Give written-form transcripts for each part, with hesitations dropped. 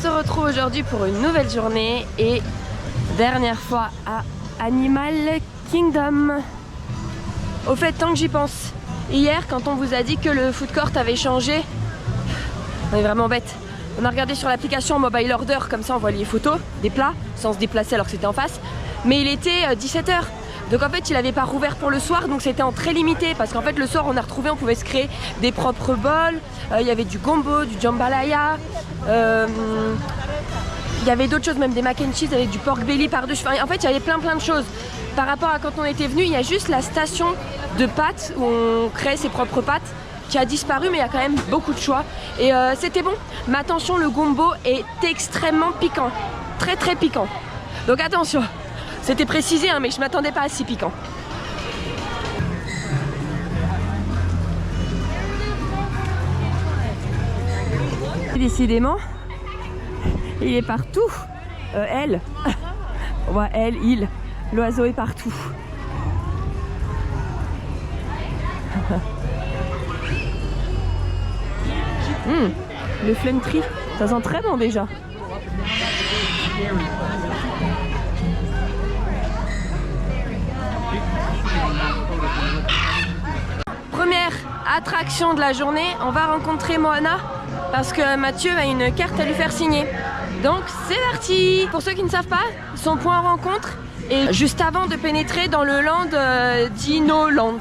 se retrouve aujourd'hui pour une nouvelle journée et dernière fois à Animal Kingdom. Au fait, tant que j'y pense, hier quand on vous a dit que le food court avait changé, on est vraiment bête. On a regardé sur l'application Mobile Order, comme ça on voit les photos des plats sans se déplacer alors que c'était en face. Mais il était 17 h. Donc en fait il n'avait pas rouvert pour le soir, donc c'était en très limité. Parce qu'en fait le soir on a retrouvé, on pouvait se créer des propres bols. Il y avait du gombo, du jambalaya. Il y avait d'autres choses, même des mac and cheese avec du pork belly par-dessus. Enfin, en fait il y avait plein de choses. Par rapport à quand on était venu, il y a juste la station de pâtes où on crée ses propres pâtes qui a disparu, mais il y a quand même beaucoup de choix. Et c'était bon. Mais attention, le gombo est extrêmement piquant. Très piquant. Donc attention. C'était précisé, hein, mais je m'attendais pas à si piquant. Décidément, il est partout. Elle. On voit elle, il. L'oiseau est partout. Le flame tree, ça sent très bon déjà. Première attraction de la journée, on va rencontrer Moana parce que Mathieu a une carte à lui faire signer. Donc c'est parti. Pour ceux qui ne savent pas, son point rencontre est juste avant de pénétrer dans le land Dinoland.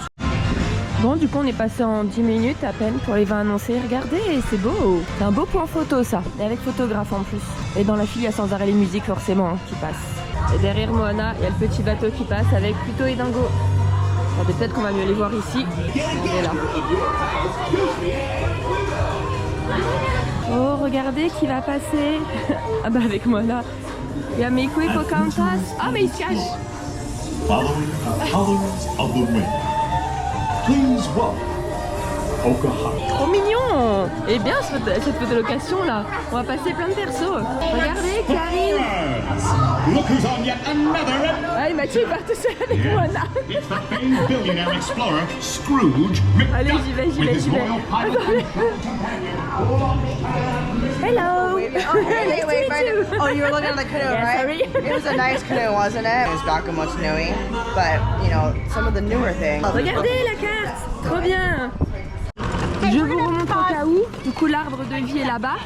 Bon, du coup on est passé en 10 minutes à peine pour les 20 annoncés. Regardez, c'est beau. C'est un beau point photo ça, et avec photographe en plus. Et dans la file il y a sans arrêt les musiques forcément hein, qui passent. Et derrière Moana, il y a le petit bateau qui passe avec Pluto et Dingo. Peut-être qu'on va mieux les voir ici. On est là. Oh, regardez qui va passer. Ah bah avec moi là. Il y a Meiko et Pocahontas. Ah mais il se cache. Following the colors of the wind. Please welcome Pocahontas. Trop mignon. Et bien cette photolocation là. On va passer plein de persos. Regardez qui arrive. Look who's on yet another. Ah et Mathieu il part tout seul avec Moana. It's the famed billionaire explorer Scrooge McDuck. Allez j'y vais. Hello. Wait, oh, you were looking at the canoe, Yeah, right? sorry. It was a nice canoe, wasn't it? It was back in what's newy, but you know, some of the newer things. Regardez la carte. Trop bien. Je vous remonte au cas où. Du coup l'arbre de vie est là-bas.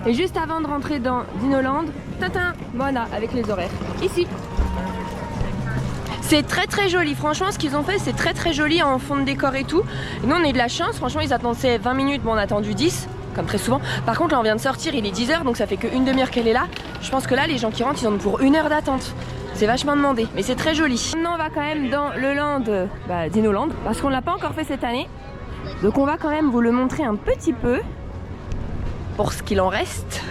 Et juste avant de rentrer dans Dinoland, Tintin, Moana avec les horaires. Ici. C'est très joli, franchement ce qu'ils ont fait c'est très joli en fond de décor et tout. Et nous on a eu de la chance, franchement ils attendaient 20 minutes, bon on a attendu 10, comme très souvent. Par contre là on vient de sortir, il est 10 h donc ça fait qu'une demi-heure qu'elle est là. Je pense que là les gens qui rentrent ils en ont pour 1 heure d'attente. C'est vachement demandé, mais c'est très joli. Maintenant on va quand même dans le land, Dinoland, parce qu'on l'a pas encore fait cette année. Donc on va quand même vous le montrer un petit peu, pour ce qu'il en reste.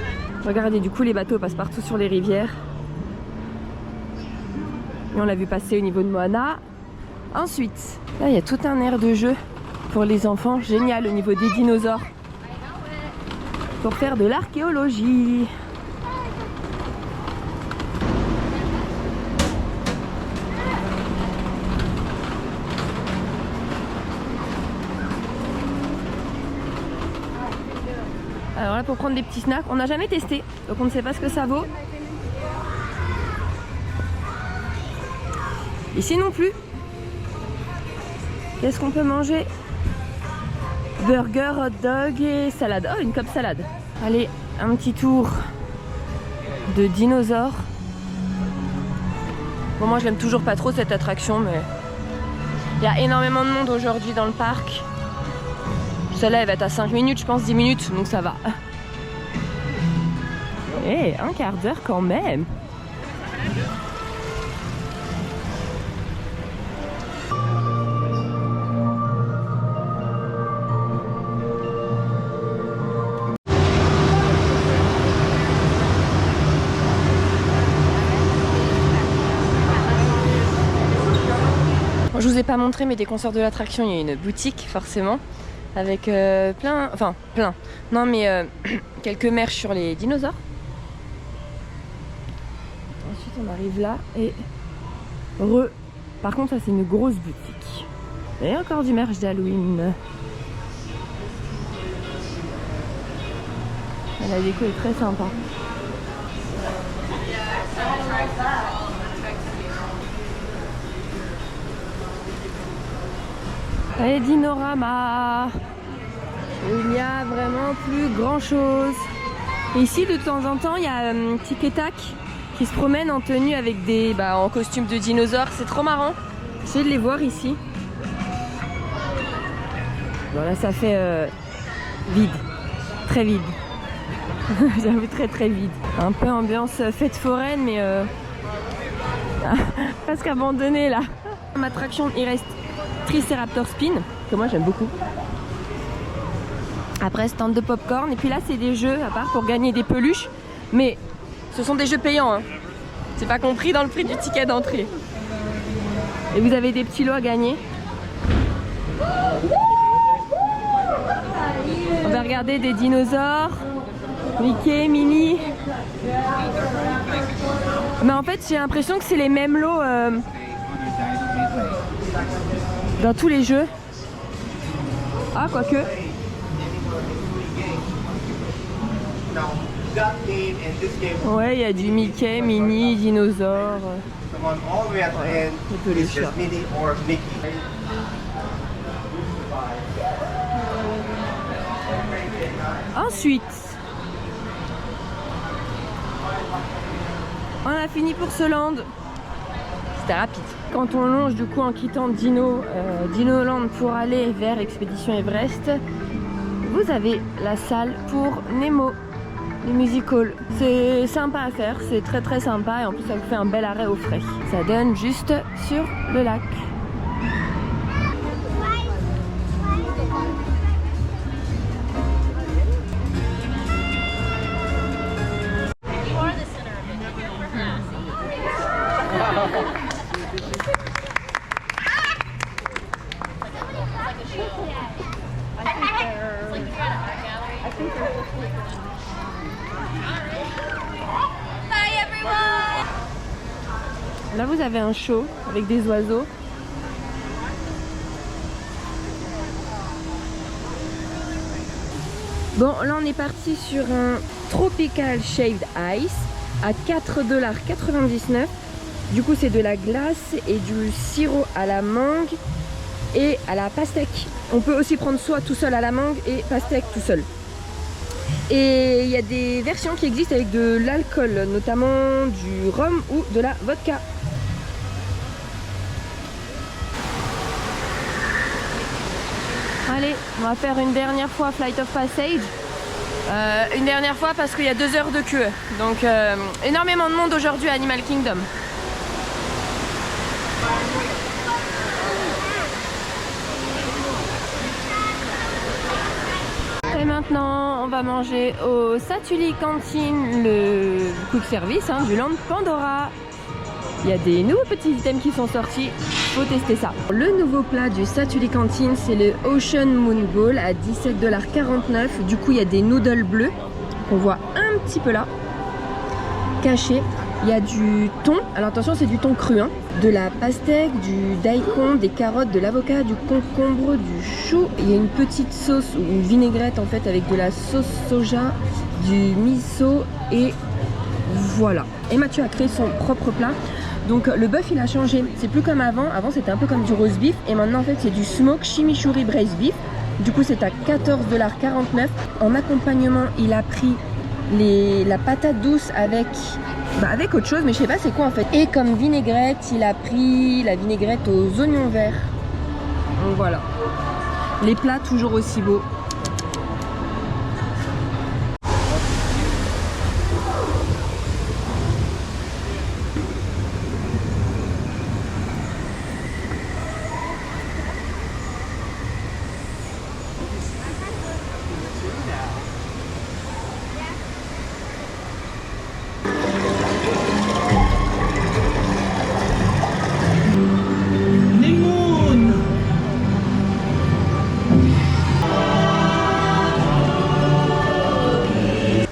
Regardez du coup les bateaux passent partout sur les rivières. Et on l'a vu passer au niveau de Moana. Ensuite, là il y a tout un aire de jeu pour les enfants, génial au niveau des dinosaures. Pour faire de l'archéologie. Alors là pour prendre des petits snacks, on n'a jamais testé, donc on ne sait pas ce que ça vaut. Ici non plus. Qu'est-ce qu'on peut manger? Burger, hot dog et salade. Oh, une cope salade. Allez, un petit tour de dinosaures. Bon, moi je l'aime toujours pas trop cette attraction, mais il y a énormément de monde aujourd'hui dans le parc. Celle-là elle va être à 5 minutes, je pense 10 minutes, donc ça va. Eh, un quart d'heure quand même. Je vous ai pas montré, mais des concerts de l'attraction, il y a une boutique forcément avec plein, non mais quelques merch sur les dinosaures. Ensuite on arrive là et par contre ça c'est une grosse boutique et encore du merch d'Halloween. La déco est très sympa. Et Dinorama, il n'y a vraiment plus grand chose. Et ici de temps en temps il y a Tic et Tac qui se promènent en tenue avec des en costume de dinosaures, c'est trop marrant. Essayez de les voir ici. Bon là ça fait vide, très vide. J'avoue très vide. Un peu ambiance fête foraine mais presque abandonnée là. Comme attraction il reste Triceratops Spin, que moi j'aime beaucoup. Après stand de popcorn, et puis là c'est des jeux à part pour gagner des peluches, mais ce sont des jeux payants, hein. C'est pas compris dans le prix du ticket d'entrée. Et vous avez des petits lots à gagner. On va regarder des dinosaures, Mickey, Minnie. Mais en fait j'ai l'impression que c'est les mêmes lots dans tous les jeux. Ah, quoique. Ouais, il y a du Mickey, Minnie, dinosaures. Ensuite, on a fini pour ce land. C'était rapide. Quand on longe du coup en quittant Dinoland pour aller vers Expédition Everest, vous avez la salle pour Nemo, le musical. C'est sympa à faire, c'est très sympa et en plus ça vous fait un bel arrêt au frais. Ça donne juste sur le lac. Là vous avez un show avec des oiseaux. Bon là on est parti sur un Tropical Shaved Ice à 4,99 $. Du coup c'est de la glace et du sirop à la mangue et à la pastèque. On peut aussi prendre soit tout seul à la mangue et pastèque tout seul. Et il y a des versions qui existent avec de l'alcool, notamment du rhum ou de la vodka. Allez, on va faire une dernière fois Flight of Passage. Une dernière fois parce qu'il y a 2 heures de queue. Donc énormément de monde aujourd'hui à Animal Kingdom. Et maintenant, on va manger au Satuli Cantine, le quick service du Land Pandora. Il y a des nouveaux petits items qui sont sortis, faut tester ça. Le nouveau plat du Satuli Cantine, c'est le Ocean Moon Bowl à 17,49 $. Du coup, il y a des noodles bleus qu'on voit un petit peu là, cachés. Il y a du thon, alors attention c'est du thon cru, de la pastèque, du daikon, des carottes, de l'avocat, du concombre, du chou. Il y a une petite sauce ou une vinaigrette en fait avec de la sauce soja, du miso et voilà. Et Mathieu a créé son propre plat. Donc le bœuf il a changé, c'est plus comme avant. Avant c'était un peu comme du roast beef et maintenant en fait c'est du smoke chimichurri braised beef. Du coup c'est à 14,49 $. En accompagnement il a pris la patate douce avec autre chose mais je sais pas c'est quoi en fait. Et comme vinaigrette il a pris la vinaigrette aux oignons verts. Donc voilà. Les plats toujours aussi beaux.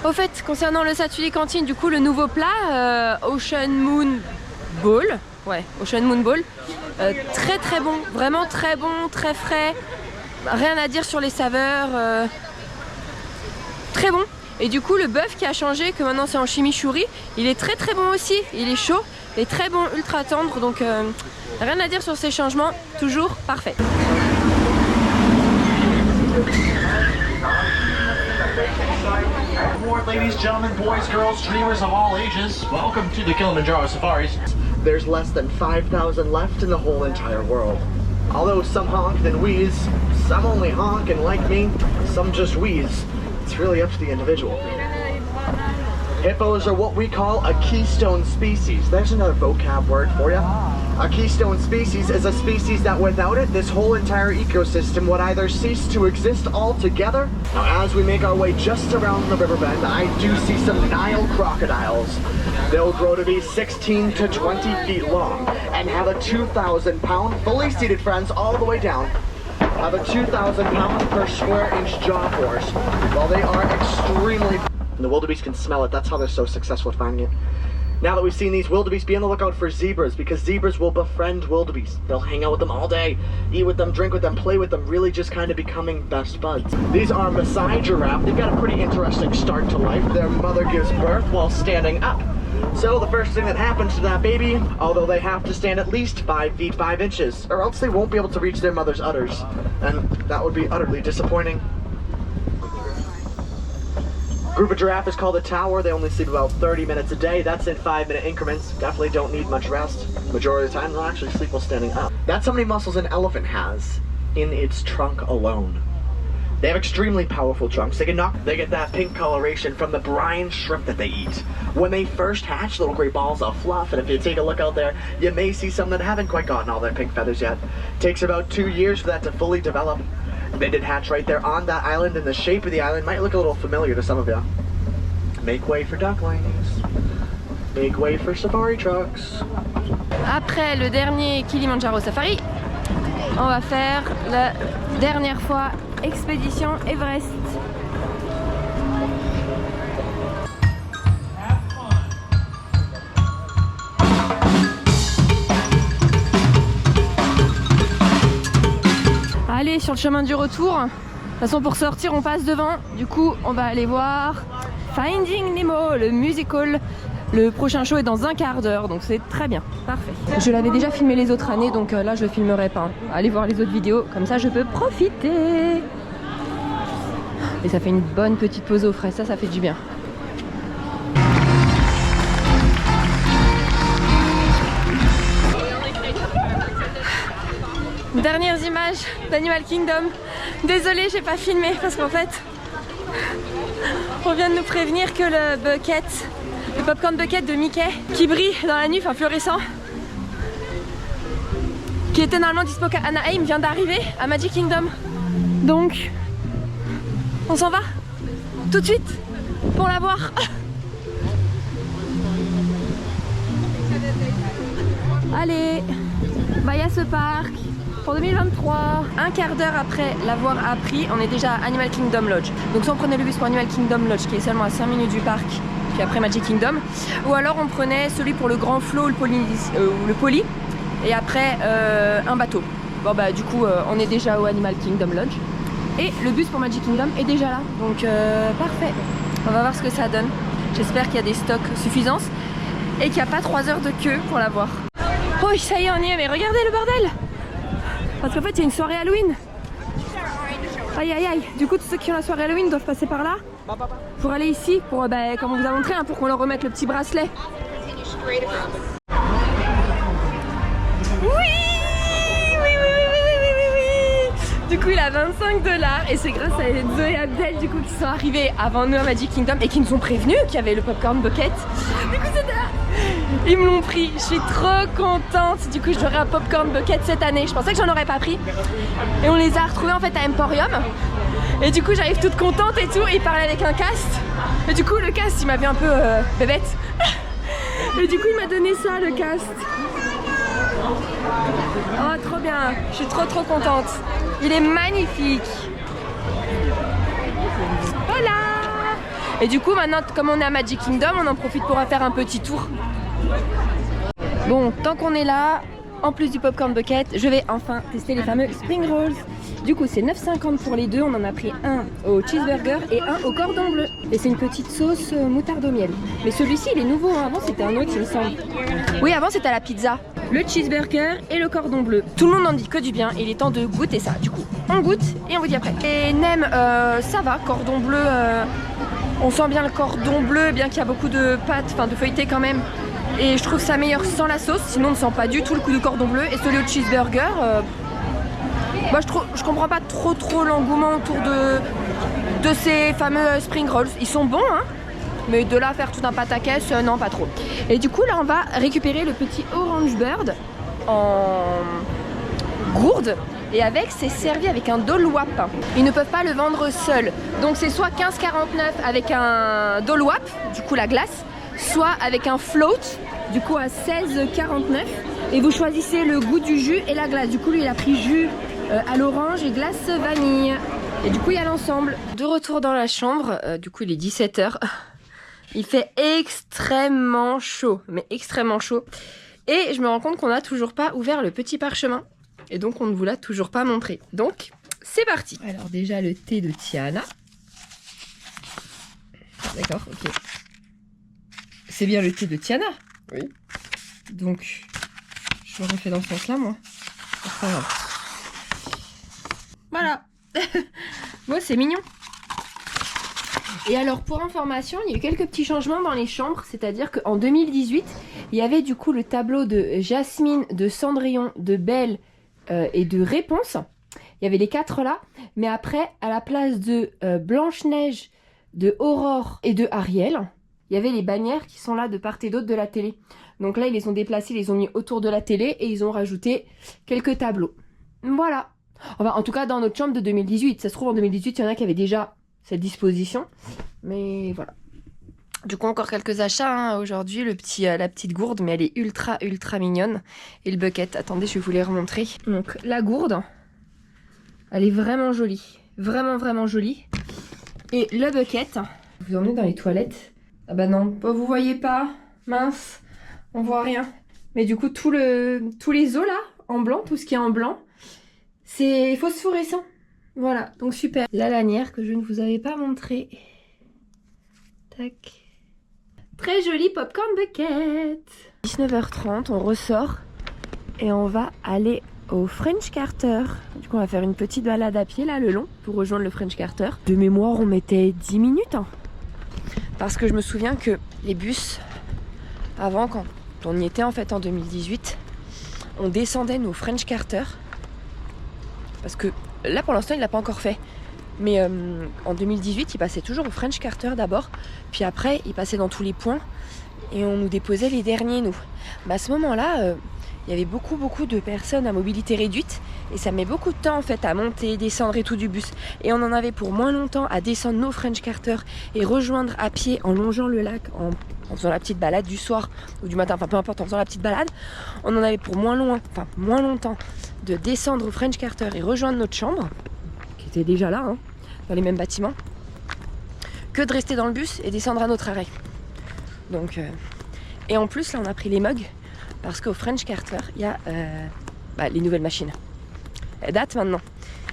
Au fait, concernant le Satuli Cantine, du coup le nouveau plat, Ocean Moon Bowl, ouais, Ocean Moon Bowl, très bon, vraiment très bon, très frais, rien à dire sur les saveurs, très bon. Et du coup le bœuf qui a changé, que maintenant c'est en chimichurri, il est très très bon aussi, il est chaud, il est très bon, ultra tendre, donc rien à dire sur ces changements, toujours parfait. Ladies, gentlemen, boys, girls, streamers of all ages, welcome to the Kilimanjaro Safaris. There's less than 5,000 left in the whole entire world. Although some honk and wheeze, some only honk and like me, some just wheeze. It's really up to the individual. Hippos are what we call a keystone species. There's another vocab word for you. A keystone species is a species that without it, this whole entire ecosystem would either cease to exist altogether. Now, as we make our way just around the river bend, I do see some Nile crocodiles. They'll grow to be 16 to 20 feet long and have a 2,000-pound, fully seated, friends, all the way down, have a 2,000-pound per square inch jaw force. While they are extremely... And the wildebeest can smell it. That's how they're so successful at finding it. Now that we've seen these wildebeest, be on the lookout for zebras, because zebras will befriend wildebeest. They'll hang out with them all day, eat with them, drink with them, play with them, really just kind of becoming best buds. These are Maasai giraffe. They've got a pretty interesting start to life. Their mother gives birth while standing up. So the first thing that happens to that baby, although they have to stand at least 5 feet 5 inches, or else they won't be able to reach their mother's udders. And that would be utterly disappointing. Group of giraffe is called a tower. They only sleep about 30 minutes a day. That's in 5-minute increments. Definitely don't need much rest. Majority of the time, they'll actually sleep while standing up. That's how many muscles an elephant has in its trunk alone. They have extremely powerful trunks. They get that pink coloration from the brine shrimp that they eat. When they first hatch, little gray balls of fluff, and if you take a look out there, you may see some that haven't quite gotten all their pink feathers yet. Takes about 2 years for that to fully develop. They did hatch right there on that island, and the shape of the island might look a little familiar to some of you. Make way for ducklings. Make way for safari trucks. Après le dernier Kilimanjaro Safari, on va faire la dernière fois expédition Everest. Allez, sur le chemin du retour, de toute façon pour sortir on passe devant, du coup on va aller voir Finding Nemo, le musical. Le prochain show est dans un quart d'heure, donc c'est très bien, parfait. Je l'avais déjà filmé les autres années, donc là je le filmerai pas. Allez voir les autres vidéos, comme ça je peux profiter. Et ça fait une bonne petite pause au frais, ça fait du bien. Dernières images d'Animal Kingdom. Désolée, j'ai pas filmé parce qu'en fait, on vient de nous prévenir que le bucket, le popcorn bucket de Mickey, qui brille dans la nuit, enfin fluorescent, qui était normalement dispo à Anaheim, vient d'arriver à Magic Kingdom. Donc, on s'en va tout de suite pour la voir. Allez, bye à ce parc. Pour 2023, un quart d'heure après l'avoir appris, on est déjà à Animal Kingdom Lodge. Donc soit on prenait le bus pour Animal Kingdom Lodge qui est seulement à 5 minutes du parc, puis après Magic Kingdom, ou alors on prenait celui pour le Grand Flow, le Poly, et après un bateau. Bon bah du coup on est déjà au Animal Kingdom Lodge et le bus pour Magic Kingdom est déjà là, donc parfait. On va voir ce que ça donne. J'espère qu'il y a des stocks suffisants et qu'il n'y a pas 3 heures de queue pour l'avoir. Oh ça y est, on y est, mais regardez le bordel! Parce qu'en fait il y a une soirée Halloween. Aïe aïe aïe. Du coup tous ceux qui ont la soirée Halloween doivent passer par là pour aller ici, pour comme on vous a montré, hein, pour qu'on leur remette le petit bracelet. Du coup il a 25 $, et c'est grâce à Enzo et Abdel du coup qui sont arrivés avant nous à Magic Kingdom et qui nous ont prévenus qu'il y avait le popcorn bucket. Du coup c'était là. Ils me l'ont pris, je suis trop contente. Du coup j'aurai un popcorn bucket cette année. Je pensais que j'en aurais pas pris. Et on les a retrouvés en fait à Emporium. Et du coup j'arrive toute contente et tout, et il parlait avec un cast. Et du coup le cast il m'avait un peu bébête. Et du coup il m'a donné ça, le cast. Oh trop bien, je suis trop contente. Il est magnifique. Voilà. Et du coup maintenant comme on est à Magic Kingdom, on en profite pour faire un petit tour. Bon, tant qu'on est là, En plus du popcorn bucket, je vais enfin tester les fameux spring rolls. Du coup, c'est 9,50 pour les deux. On en a pris un au cheeseburger et un au cordon bleu. Et c'est une petite sauce moutarde au miel. Mais celui-ci, il est nouveau. Hein. Avant, c'était un autre, il me semble. Oui, avant, c'était à la pizza. Le cheeseburger et le cordon bleu. Tout le monde n'en dit que du bien. Il est temps de goûter ça. Du coup, on goûte et on vous dit après. Et nem, ça va. Cordon bleu, on sent bien le cordon bleu, bien qu'il y a beaucoup de pâtes, enfin de feuilleté quand même. Et je trouve ça meilleur sans la sauce. Sinon, on ne sent pas du tout le coup de cordon bleu. Et celui au cheeseburger, moi, je comprends pas trop l'engouement autour de ces fameux spring rolls. Ils sont bons, hein. Mais de là à faire tout un pataquès, non pas trop. Et du coup là on va récupérer le petit Orange Bird en gourde. Et avec, c'est servi avec un Dole Whip. Ils ne peuvent pas le vendre seul. Donc c'est soit 15,49 avec un Dole Whip, du coup la glace, soit avec un float, du coup à 16,49. Et vous choisissez le goût du jus et la glace. Du coup lui il a pris jus à l'orange et glace vanille. Et du coup il y a l'ensemble. De retour dans la chambre, du coup il est 17h. Il fait extrêmement chaud, mais extrêmement chaud. Et je me rends compte qu'on n'a toujours pas ouvert le petit parchemin. Et donc on ne vous l'a toujours pas montré. Donc c'est parti. Alors déjà le thé de Tiana. D'accord, ok. C'est bien le thé de Tiana? Oui. Donc je le refais dans ce sens-là moi. Voilà. Moi c'est mignon. Et alors pour information, il y a eu quelques petits changements dans les chambres, c'est-à-dire qu'en 2018, il y avait du coup le tableau de Jasmine, de Cendrillon, de Belle et de Réponse. Il y avait les 4 là, mais après, à la place de Blanche-Neige, de Aurore et de Ariel, il y avait les bannières qui sont là de part et d'autre de la télé. Donc là, ils les ont déplacés, ils les ont mis autour de la télé et ils ont rajouté quelques tableaux. Voilà. Enfin, en tout cas, dans notre chambre de 2018, ça se trouve en 2018, il y en a qui avaient déjà cette disposition, mais voilà. Du coup encore quelques achats hein, aujourd'hui, la petite gourde, mais elle est ultra mignonne. Et le bucket, attendez, je vais vous les remontrer. Donc la gourde, elle est vraiment jolie, vraiment jolie. Et le bucket, vous emmenez dans les toilettes. Ah bah non, vous voyez pas, mince, on voit rien. Mais du coup tous les os là, en blanc, tout ce qui est en blanc, c'est phosphorescent. Voilà, donc super. La lanière que je ne vous avais pas montrée. Tac. Très joli popcorn bucket. 19h30, on ressort et on va aller au French Carter. Du coup, on va faire une petite balade à pied là, le long, pour rejoindre le French Carter. De mémoire, on mettait 10 minutes. Hein. Parce que je me souviens que les bus, avant, quand on y était en fait en 2018, on descendait nous au French Carter. Parce que là, pour l'instant, il l'a pas encore fait. Mais en 2018, il passait toujours au French Carter d'abord. Puis après, il passait dans tous les points. Et on nous déposait les derniers, nous. À ce moment-là, il y avait beaucoup de personnes à mobilité réduite. Et ça met beaucoup de temps, en fait, à monter, descendre et tout du bus. Et on en avait pour moins longtemps à descendre nos French Carter et rejoindre à pied en longeant le lac, en faisant la petite balade du soir ou du matin. Enfin, peu importe, en faisant la petite balade. On en avait pour moins longtemps de descendre au French Carter et rejoindre notre chambre, qui était déjà là, hein, dans les mêmes bâtiments, que de rester dans le bus et descendre à notre arrêt. Donc, et en plus, là, on a pris les mugs, parce qu'au French Carter, il y a les nouvelles machines. Elles datent maintenant,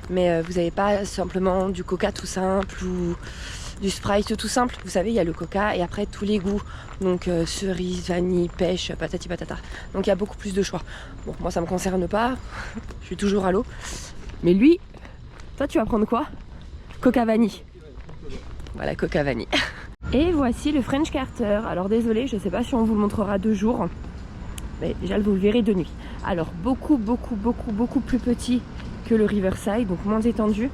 mais vous n'avez pas simplement du coca tout simple ou du Sprite tout simple. Vous savez, il y a le coca et après tous les goûts. Donc cerise, vanille, pêche, patati patata. Donc il y a beaucoup plus de choix. Bon, moi ça me concerne pas. Je suis toujours à l'eau. Mais lui, toi tu vas prendre quoi? Coca vanille. Voilà, coca vanille. Et voici le French Carter. Alors désolé, je sais pas si on vous le montrera de jour. Mais déjà vous le verrez de nuit. Alors beaucoup plus petit que le Riverside, donc moins étendu.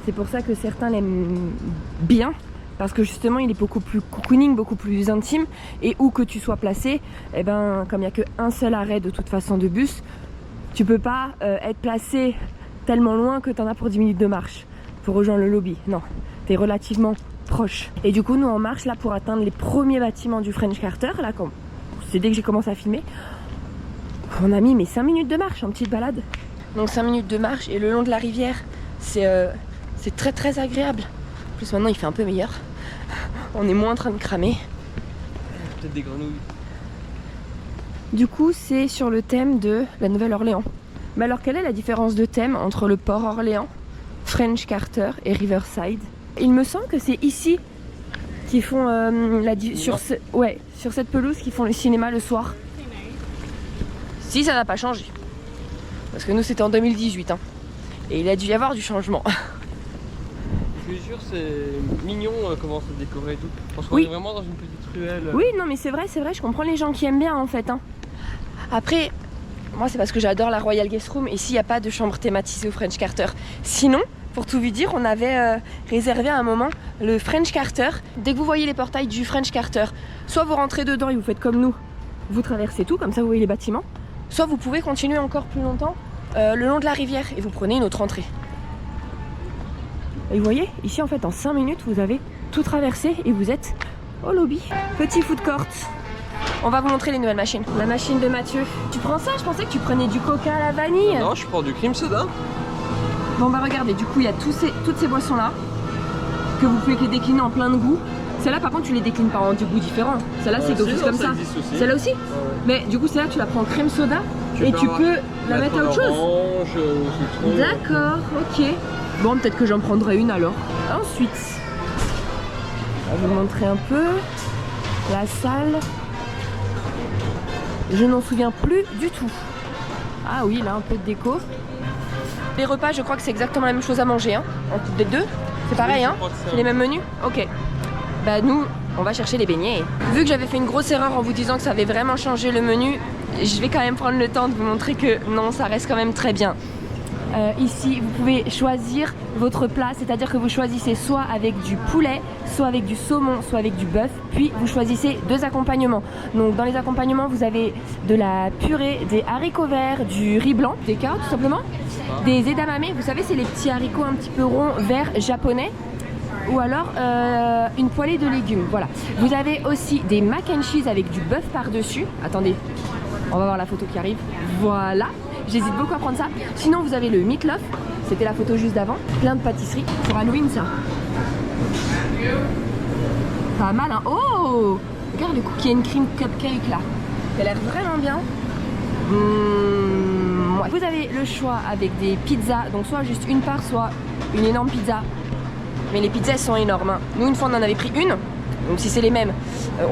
C'est pour ça que certains l'aiment bien, parce que justement il est beaucoup plus cocooning, beaucoup plus intime, et où que tu sois placé, eh ben, comme il n'y a qu'un seul arrêt de toute façon de bus, tu peux pas être placé tellement loin que tu en as pour 10 minutes de marche pour rejoindre le lobby. Non, tu es relativement proche. Et du coup nous on marche là pour atteindre les premiers bâtiments du French Carter, là c'est dès que j'ai commencé à filmer. On a mis 5 minutes de marche en petite balade. Donc 5 minutes de marche et le long de la rivière, c'est très agréable. En plus maintenant il fait un peu meilleur. On est moins en train de cramer. Peut-être des grenouilles. Du coup, c'est sur le thème de la Nouvelle-Orléans. Mais alors, quelle est la différence de thème entre le Port Orléans, French Quarter et Riverside? Il me semble que c'est ici qu'ils font sur cette pelouse qu'ils font le cinéma le soir. Si ça n'a pas changé. Parce que nous c'était en 2018 hein. Et il a dû y avoir du changement. Je suis sûr c'est mignon comment c'est décoré et tout. Parce qu'on Oui. est vraiment dans une petite ruelle. Oui non mais c'est vrai, je comprends les gens qui aiment bien en fait hein. Après, moi c'est parce que j'adore la Royal Guest Room. Ici il n'y a pas de chambre thématisée au French Quarter. Sinon, pour tout vous dire, on avait réservé à un moment le French Quarter. Dès que vous voyez les portails du French Quarter, soit vous rentrez dedans et vous faites comme nous, vous traversez tout, comme ça vous voyez les bâtiments. Soit vous pouvez continuer encore plus longtemps le long de la rivière et vous prenez une autre entrée. Et vous voyez, ici en fait en 5 minutes vous avez tout traversé et vous êtes au lobby. Petit food court. On va vous montrer les nouvelles machines. La machine de Mathieu. Tu prends ça? Je pensais que tu prenais du coca à la vanille. Non, je prends du cream soda. Bon bah regardez, du coup il y a toutes ces boissons là que vous pouvez les décliner en plein de goûts. Celle-là par contre tu les déclines pas en du goût différent. Celle-là c'est d'office comme ça. Celle-là aussi, Mais du coup celle-là tu la prends en crème soda et tu peux la mettre à autre chose. Orange, au citron. D'accord, ok. Bon peut-être que j'en prendrai une alors. Ensuite, je vais vous montrer un peu la salle. Je n'en souviens plus du tout. Ah oui, là un peu de déco. Les repas, je crois que c'est exactement la même chose à manger, hein, entre les deux. C'est pareil, Oui, hein? C'est les mêmes menus? Ok. Bah nous, on va chercher les beignets. Vu que j'avais fait une grosse erreur en vous disant que ça avait vraiment changé le menu, je vais quand même prendre le temps de vous montrer que non, ça reste quand même très bien. Ici, vous pouvez choisir votre plat, c'est-à-dire que vous choisissez soit avec du poulet, soit avec du saumon, soit avec du bœuf, puis vous choisissez 2 accompagnements. Donc dans les accompagnements, vous avez de la purée, des haricots verts, du riz blanc, des carottes tout simplement, des edamame, vous savez c'est les petits haricots un petit peu ronds, verts, japonais, ou alors une poêlée de légumes, voilà. Vous avez aussi des mac and cheese avec du bœuf par-dessus. Attendez, on va voir la photo qui arrive, voilà. J'hésite beaucoup à prendre ça. Sinon vous avez le meatloaf, c'était la photo juste d'avant. Plein de pâtisseries. Pour Halloween ça. Pas mal hein. Oh, regarde le cookie and cream cupcake là. Il a l'air vraiment bien. Ouais. Vous avez le choix avec des pizzas, donc soit juste une part, soit une énorme pizza. Mais les pizzas sont énormes hein. Nous une fois on en avait pris une. Donc si c'est les mêmes,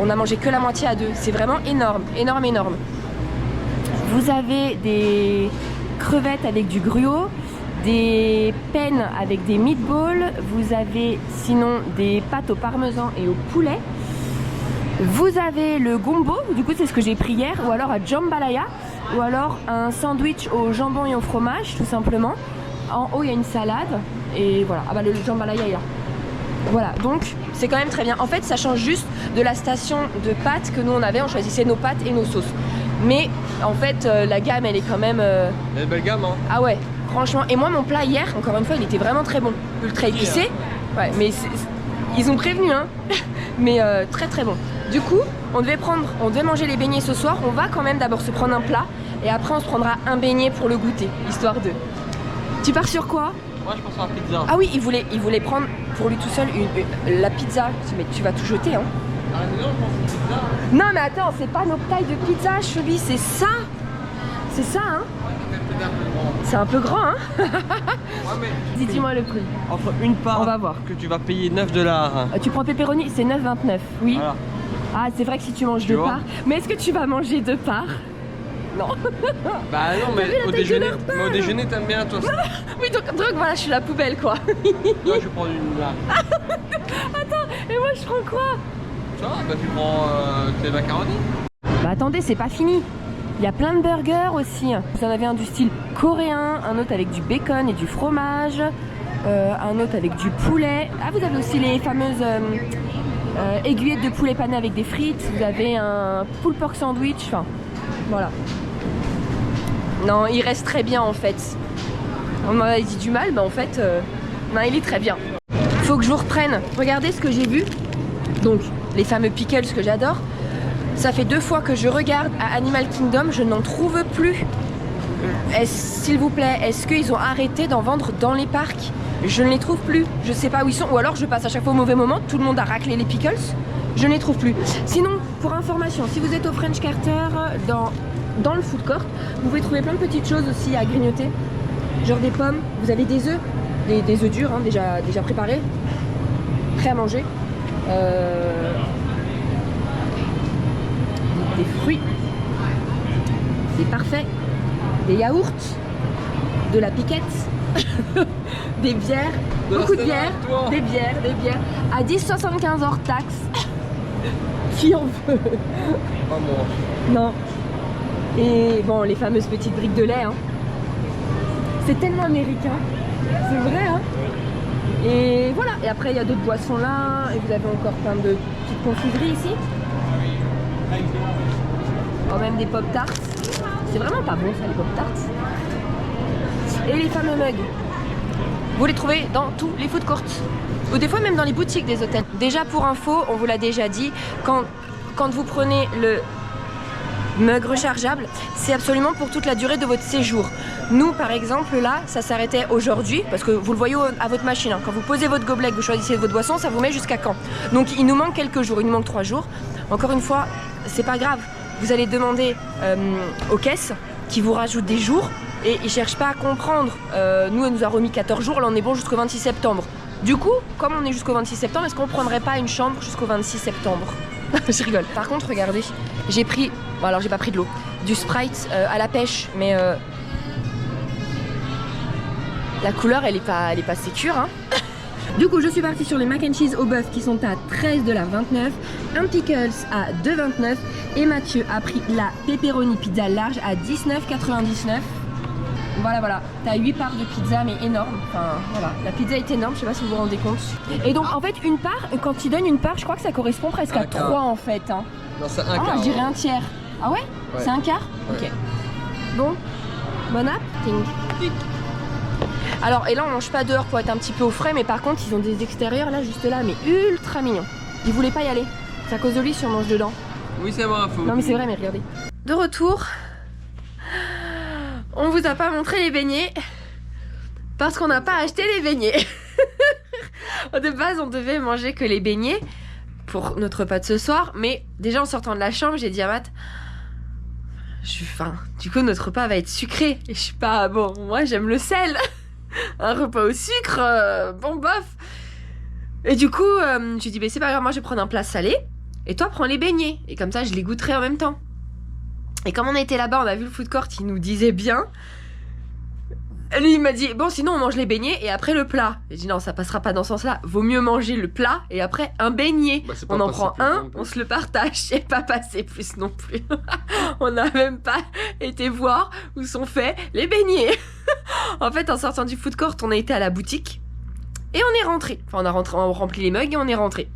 on a mangé que la moitié à 2. C'est vraiment énorme, énorme, énorme. Vous avez des crevettes avec du gruau, des pennes avec des meatballs, vous avez sinon des pâtes au parmesan et au poulet. Vous avez le gumbo, du coup c'est ce que j'ai pris hier, ou alors à jambalaya, ou alors un sandwich au jambon et au fromage tout simplement. En haut il y a une salade et voilà, ah bah le jambalaya est là. Voilà, donc c'est quand même très bien. En fait ça change juste de la station de pâtes que nous on avait, on choisissait nos pâtes et nos sauces. Mais en fait la gamme elle est quand même... Il y a une belle gamme hein. Ah ouais, franchement. Et moi mon plat hier, encore une fois, il était vraiment très bon. Ultra épicé. Ouais, mais ils ont prévenu hein. Mais très très bon. Du coup, on devait manger les beignets ce soir. On va quand même d'abord se prendre un plat. Et après on se prendra un beignet pour le goûter. Histoire de... Tu pars sur quoi? Moi je pense à la pizza. Ah oui, il voulait prendre pour lui tout seul la pizza. Mais tu vas tout jeter hein. Ah non, je pense à la pizza. Non mais attends, c'est pas nos tailles de pizza, Chubby, c'est ça. C'est ça hein. C'est un peu grand hein. Ouais, mais Dis-moi le prix. entre une part On va voir. que tu vas payer $9. Tu prends pepperoni, c'est 9,29, oui. Voilà. Ah, c'est vrai que si tu manges Tu 2 vois parts. Mais est-ce que tu vas manger 2 parts? Non. Bah non, mais la au taille de déjeuner, leur part. au déjeuner t'aimes bien toi. Oui, donc voilà, je suis la poubelle quoi. Moi je vais prendre une là. Attends, et moi je prends quoi? Ça va, bah tu prends tes macaronis. Bah attendez, c'est pas fini. Il y a plein de burgers aussi. Vous en avez un du style coréen, un autre avec du bacon et du fromage, un autre avec du poulet. Ah, vous avez aussi les fameuses aiguillettes de poulet pané avec des frites. Vous avez un pulled pork sandwich. Enfin, voilà. Non, il reste très bien en fait. On m'avait dit du mal, mais en fait, non, il est très bien. Faut que je vous reprenne. Regardez ce que j'ai vu. Donc, les fameux pickles que j'adore. Ça fait 2 fois que je regarde à Animal Kingdom, je n'en trouve plus. S'il vous plaît, est-ce qu'ils ont arrêté d'en vendre dans les parcs? Je ne les trouve plus, je sais pas où ils sont. Ou alors je passe à chaque fois au mauvais moment, tout le monde a raclé les pickles, je ne les trouve plus. Sinon, pour information, si vous êtes au French Carter, dans le food court, vous pouvez trouver plein de petites choses aussi à grignoter. Genre des pommes, vous avez des œufs, des œufs durs hein, déjà préparés, prêts à manger. Des fruits, des parfaits, des yaourts, de la piquette, des bières, beaucoup de bières, des bières, à 10,75 hors taxe. Qui en veut? Pas moi. Non. Et bon, les fameuses petites briques de lait, hein. C'est tellement américain, c'est vrai, hein. Et voilà, et après il y a d'autres boissons là, et vous avez encore plein de petites confiseries ici. Oh, même des pop-tarts. C'est vraiment pas bon ça, les pop-tarts. Et les fameux mugs. Vous les trouvez dans tous les food courts. Ou des fois même dans les boutiques des hôtels. Déjà pour info, on vous l'a déjà dit, quand vous prenez le mug rechargeable, c'est absolument pour toute la durée de votre séjour. Nous par exemple là, ça s'arrêtait aujourd'hui, parce que vous le voyez à votre machine, hein. Quand vous posez votre gobelet, que vous choisissez votre boisson, ça vous met jusqu'à quand. Donc il nous manque quelques jours, il nous manque 3 jours. Encore une fois, c'est pas grave. Vous allez demander aux caisses qui vous rajoutent des jours et ils cherchent pas à comprendre. Nous, elle nous a remis 14 jours, là on est bon jusqu'au 26 septembre. Du coup, comme on est jusqu'au 26 septembre, est-ce qu'on prendrait pas une chambre jusqu'au 26 septembre? Je rigole. Par contre, regardez, j'ai pris, bon alors j'ai pas pris de l'eau, du Sprite à la pêche, mais la couleur elle est pas sécure, hein. Du coup, je suis partie sur les mac and cheese au bœuf qui sont à 13,29 $, un pickles à 2,29 € et Mathieu a pris la pepperoni pizza large à 19,99 $. Voilà, t'as 8 parts de pizza mais énorme, enfin voilà, la pizza est énorme, je sais pas si vous vous rendez compte. Et donc en fait une part, quand ils donnent une part, je crois que ça correspond presque à 3 en fait, hein. Non, c'est un quart. Ah, je dirais un tiers. Ah ouais, c'est un quart. Ouais. Ok. Bon, bon appétit. Alors, et là on mange pas dehors pour être un petit peu au frais, mais par contre ils ont des extérieurs là, juste là, mais ultra mignons. Ils voulaient pas y aller, c'est à cause de lui si on mange dedans. Oui, c'est vrai, faut. Non mais c'est vrai, mais regardez. De retour, on vous a pas montré les beignets parce qu'on n'a pas acheté les beignets. De base on devait manger que les beignets pour notre repas de ce soir, mais déjà en sortant de la chambre j'ai dit à Matt, je suis faim, du coup notre repas va être sucré. Et je suis pas, bon, moi j'aime le sel. Un repas au sucre, bon bof. Et du coup je dis bah c'est pas grave, moi je vais prendre un plat salé et toi prends les beignets, et comme ça je les goûterai en même temps. Et comme on était là-bas, on a vu le food court, il nous disait bien. Lui il m'a dit bon sinon on mange les beignets et après le plat. J'ai dit non, ça passera pas dans ce sens là, vaut mieux manger le plat et après un beignet. Bah, on en prend un, on se le partage, et pas passer plus non plus. On n'a même pas été voir où sont faits les beignets. En fait en sortant du food court, on a été à la boutique et on est rentré. Enfin on remplit les mugs et on est rentré.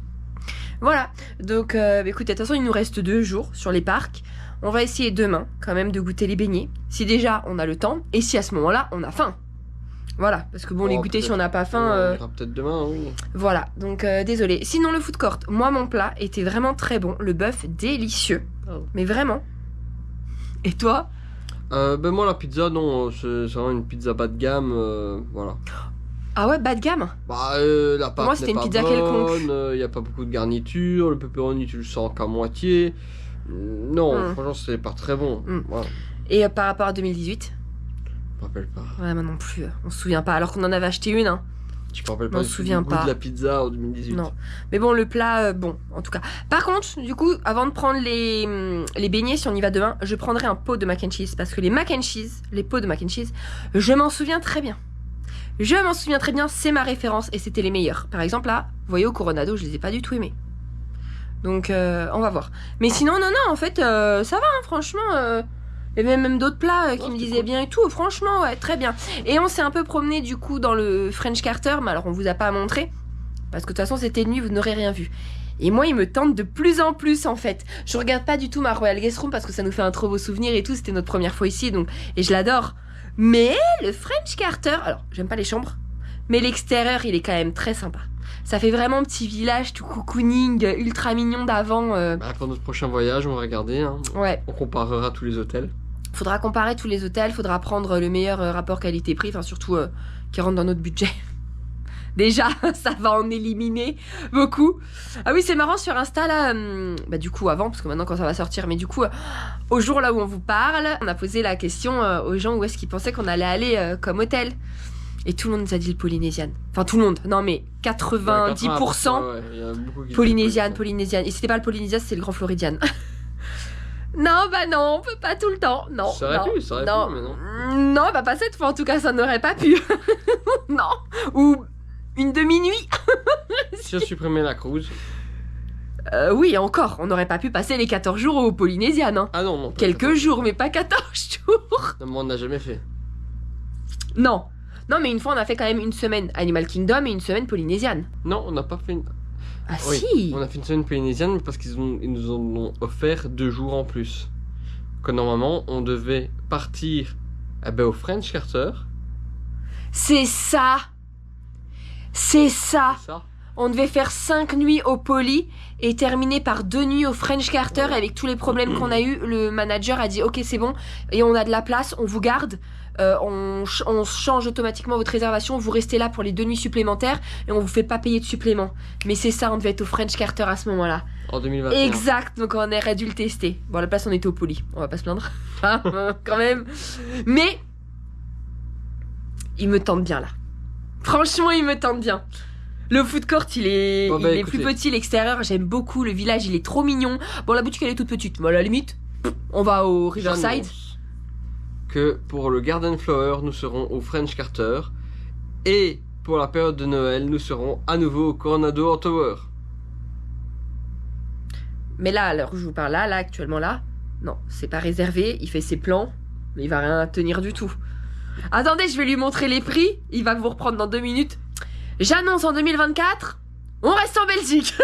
Voilà, donc écoutez, de toute façon il nous reste 2 jours sur les parcs. On va essayer demain quand même de goûter les beignets, si déjà on a le temps et si à ce moment-là on a faim. Voilà, parce que bon, les goûter si on n'a pas faim... On ira peut-être demain, oui. Voilà, donc désolé. Sinon le food court, moi mon plat était vraiment très bon, le bœuf délicieux, mais vraiment. Et toi? Ben moi la pizza, non, c'est vraiment une pizza bas de gamme, voilà. Ah ouais, bas de gamme? Bah la pâte moi c'était une pas pizza bonne, quelconque. y a pas beaucoup de garniture, le pepperoni tu le sens qu'à moitié. Non, franchement c'est pas très bon. Voilà. Et par rapport à 2018? Je me rappelle pas. Ouais, moi non plus, on se souvient pas, alors qu'on en avait acheté une, hein. Je me rappelle On pas se souvient du goût pas. de la pizza en 2018. Non, mais bon, le plat, bon, en tout cas. Par contre, du coup, avant de prendre les beignets, si on y va demain, je prendrai un pot de mac and cheese, parce que les mac and cheese, les pots de mac and cheese, je m'en souviens très bien. Je m'en souviens très bien, c'est ma référence, et c'était les meilleurs. Par exemple, là, vous voyez, au Coronado, je les ai pas du tout aimés. Donc, on va voir. Mais sinon, non, en fait, ça va, hein, franchement. Il y avait même d'autres plats qui me disaient bien et tout. Franchement, ouais, très bien. Et on s'est un peu promené, du coup, dans le French Carter, mais alors on vous a pas montré. Parce que de toute façon, c'était nuit, vous n'aurez rien vu. Et moi, il me tente de plus en plus, en fait. Je regarde pas du tout ma Royal Guest Room, parce que ça nous fait un trop beau souvenir et tout. C'était notre première fois ici, donc et je l'adore. Mais le French Carter, alors, j'aime pas les chambres, mais l'extérieur, il est quand même très sympa. Ça fait vraiment petit village, tout cocooning, ultra mignon d'avant. Bah, pour notre prochain voyage, on va regarder. Hein. Ouais. On comparera tous les hôtels. Faudra comparer tous les hôtels, faudra prendre le meilleur rapport qualité-prix, enfin surtout qui rentre dans notre budget. Déjà, ça va en éliminer beaucoup. Ah oui, c'est marrant sur Insta là, bah du coup avant, parce que maintenant quand ça va sortir, mais du coup, au jour là où on vous parle, on a posé la question aux gens où est-ce qu'ils pensaient qu'on allait aller comme hôtel. Et tout le monde nous a dit le Polynesian. Enfin tout le monde, non mais 90%, ouais, il y a beaucoup qui Polynesian. disent Et c'était pas le Polynesian, c'était le Grand Floridian. Non, bah non, on peut pas tout le temps. Non, Ça aurait non, pu, mais non. Non, bah pas cette fois en tout cas, ça n'aurait pas pu. Non, ou une demi-nuit. Si on supprimait la cruise. Oui, encore, on n'aurait pas pu passer les 14 jours au Polynesian. Hein. Ah non, non. pas Quelques 14. jours, mais pas 14 jours. Non, mais on n'a jamais fait. Non. Non, mais une fois, on a fait quand même une semaine Animal Kingdom et une semaine Polynesian. Non, on n'a pas fait une. Ah Oui, si. on a fait une semaine polynésienne parce ils nous en ont offert 2 jours en plus. Que normalement, on devait partir au French Carter. C'est ça. C'est ça. C'est ça. On devait faire 5 nuits au Poly et terminer par 2 nuits au French Carter. Ouais. Avec tous les problèmes qu'on a eu, le manager a dit ok c'est bon et on a de la place, on vous garde, on change automatiquement votre réservation, vous restez là pour les 2 nuits supplémentaires et on vous fait pas payer de supplément. Mais c'est ça, on devait être au French Carter à ce moment-là. En 2021. Exact, donc on aurait dû le tester. Bon à la place on était au Poly, on va pas se plaindre, hein, quand même. Mais il me tente bien là. Franchement il me tente bien. Le food court il est, Bon, bah, il est écoutez. plus petit, l'extérieur j'aime beaucoup, le village il est trop mignon. Bon la boutique elle est toute petite, mais à la limite on va au Riverside. J'annonce que pour le Garden Flower, nous serons au French Carter. Et pour la période de Noël, nous serons à nouveau au Coronado Tower. Mais là, à l'heure où je vous parle là actuellement là, non, c'est pas réservé, il fait ses plans, mais il va rien tenir du tout. Attendez, je vais lui montrer les prix, il va vous reprendre dans 2 minutes. J'annonce en 2024, on reste en Belgique.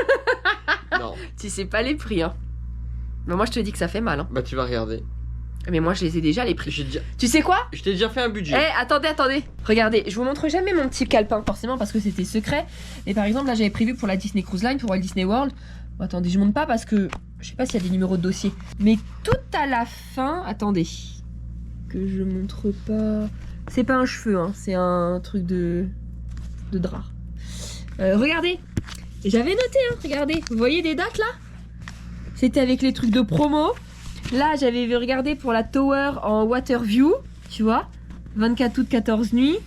Non, Tu sais pas les prix, hein. Mais moi je te dis que ça fait mal, hein. bah tu vas regarder. Mais moi je les ai déjà les prix. J'ai déjà... Tu sais quoi? Je t'ai déjà fait un budget. Eh, attendez. Regardez, je vous montre jamais mon petit calepin, forcément parce que c'était secret. Mais par exemple, là j'avais prévu pour la Disney Cruise Line, pour Walt Disney World. Bon, attendez, je monte pas parce que je sais pas s'il y a des numéros de dossier. Mais tout à la fin, attendez. Que je montre pas. C'est pas un cheveu, hein, c'est un truc de drap. Regardez, j'avais noté, hein, regardez. Vous voyez des dates là? C'était avec les trucs de promo. Là, j'avais regardé pour la Tower en Waterview, tu vois, 24 août, 14 nuits.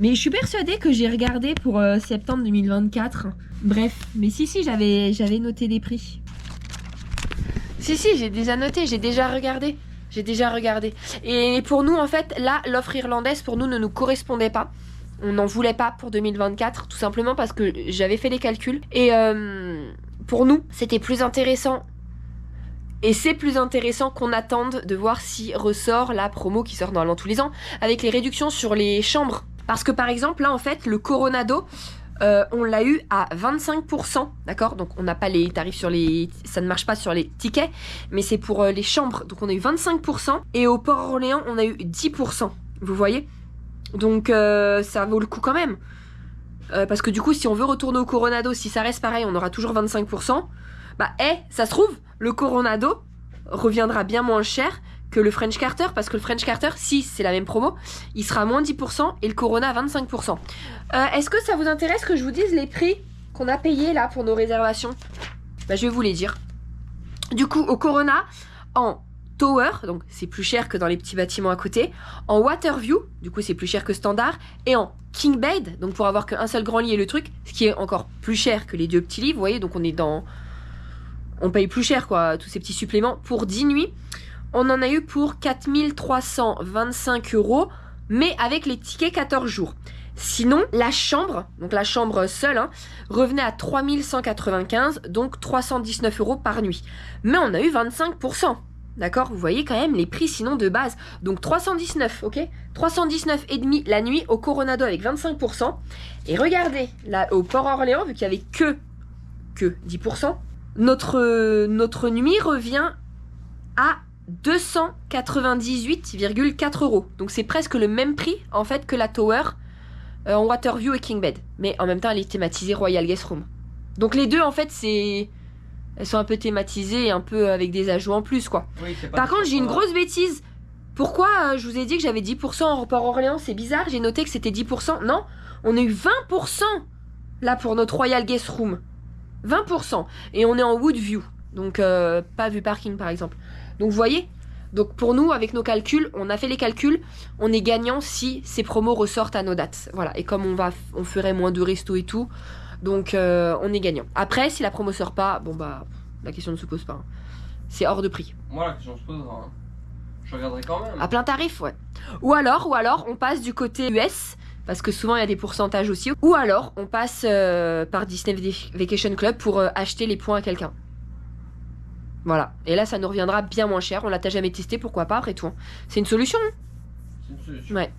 Mais je suis persuadée que j'ai regardé pour septembre 2024. Bref, mais si, j'avais noté les prix. Si, j'ai déjà noté, j'ai déjà regardé. Et pour nous, en fait, là, l'offre irlandaise, pour nous, ne nous correspondait pas. On n'en voulait pas pour 2024, tout simplement parce que j'avais fait les calculs. Et pour nous, c'était plus intéressant. Et c'est plus intéressant qu'on attende de voir si ressort la promo qui sort normalement tous les ans, avec les réductions sur les chambres. Parce que par exemple, là, en fait, le Coronado, on l'a eu à 25%, d'accord? Donc on n'a pas les tarifs sur les... Ça ne marche pas sur les tickets, mais c'est pour les chambres. Donc on a eu 25%, et au Port-Orléans, on a eu 10%. Vous voyez? Donc ça vaut le coup quand même. Parce que du coup, si on veut retourner au Coronado, si ça reste pareil, on aura toujours 25%. Bah, ça se trouve, le Coronado reviendra bien moins cher que le French Carter, parce que le French Carter, si c'est la même promo, il sera à moins 10% et le Corona à 25%. Est-ce que ça vous intéresse que je vous dise les prix qu'on a payés là pour nos réservations? Bah, je vais vous les dire. Du coup, au Corona, en Tower, donc c'est plus cher que dans les petits bâtiments à côté, en Waterview, du coup c'est plus cher que standard, et en King Bed, donc pour avoir qu'un seul grand lit et le truc, ce qui est encore plus cher que les 2 petits lits, vous voyez, donc on paye plus cher quoi, tous ces petits suppléments. Pour 10 nuits, on en a eu pour 4325 €, mais avec les tickets 14 jours. Sinon, la chambre, donc la chambre seule, hein, revenait à 3195, donc 319 € par nuit. Mais on a eu 25%. D'accord, vous voyez quand même les prix sinon de base. Donc 319, ok, 319,5 la nuit au Coronado avec 25%. Et regardez, là au Port-Orléans, vu qu'il n'y avait que 10%, notre nuit revient à 298,4 €. Donc c'est presque le même prix en fait que la Tower en Waterview et King Bed. Mais en même temps elle est thématisée Royal Guest Room. Donc les deux en fait elles sont un peu thématisées et un peu avec des ajouts en plus quoi. Oui, Par contre j'ai une grosse bêtise. Pourquoi je vous ai dit que j'avais 10% en Port-Orléans? C'est bizarre, j'ai noté que c'était 10%. Non, on a eu 20% là pour notre Royal Guest Room. 20%. Et on est en Woodview. Donc pas vue parking par exemple. Donc vous voyez, donc pour nous avec nos calculs, on a fait les calculs, on est gagnant si ces promos ressortent à nos dates. Voilà, et comme on ferait moins de resto et tout, donc on est gagnant. Après si la promo sort pas, bon bah la question ne se pose pas. Hein. C'est hors de prix. Moi la question se posera. Hein. Je regarderai quand même. À plein tarif, ouais. Ou alors on passe du côté US. Parce que souvent il y a des pourcentages aussi. Ou alors on passe par Disney Vacation Club pour acheter les points à quelqu'un. Voilà. Et là ça nous reviendra bien moins cher. On l'a jamais testé, pourquoi pas après tout. Hein. C'est une solution. C'est une solution. Ouais.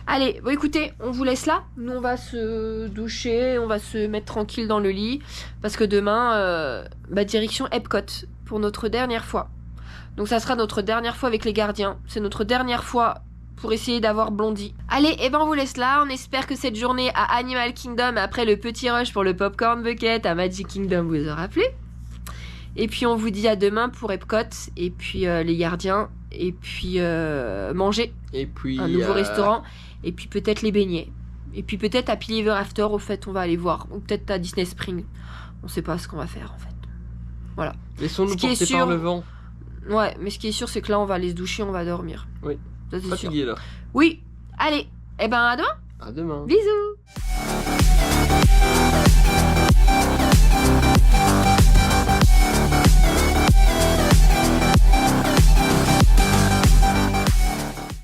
Allez, bon écoutez, on vous laisse là. Nous on va se doucher, on va se mettre tranquille dans le lit. Parce que demain, direction Epcot pour notre dernière fois. Donc ça sera notre dernière fois avec les gardiens. C'est notre dernière fois pour essayer d'avoir Blondie. Allez, et ben on vous laisse là. On espère que cette journée à Animal Kingdom, après le petit rush pour le Popcorn Bucket à Magic Kingdom, vous aura plu. Et puis on vous dit à demain pour Epcot. Et puis les gardiens. Et puis manger. Et puis un nouveau restaurant. Et puis peut-être les beignets. Et puis peut-être Happily Ever After, au fait, on va aller voir. Ou peut-être à Disney Springs. On sait pas ce qu'on va faire en fait. Voilà. Laissons-nous porter par le vent. Ouais, mais ce qui est sûr, c'est que là, on va aller se doucher, on va dormir. Oui. Ça, c'est Fatigué sûr. là. Oui. Allez. Eh ben, à demain. À demain. Bisous.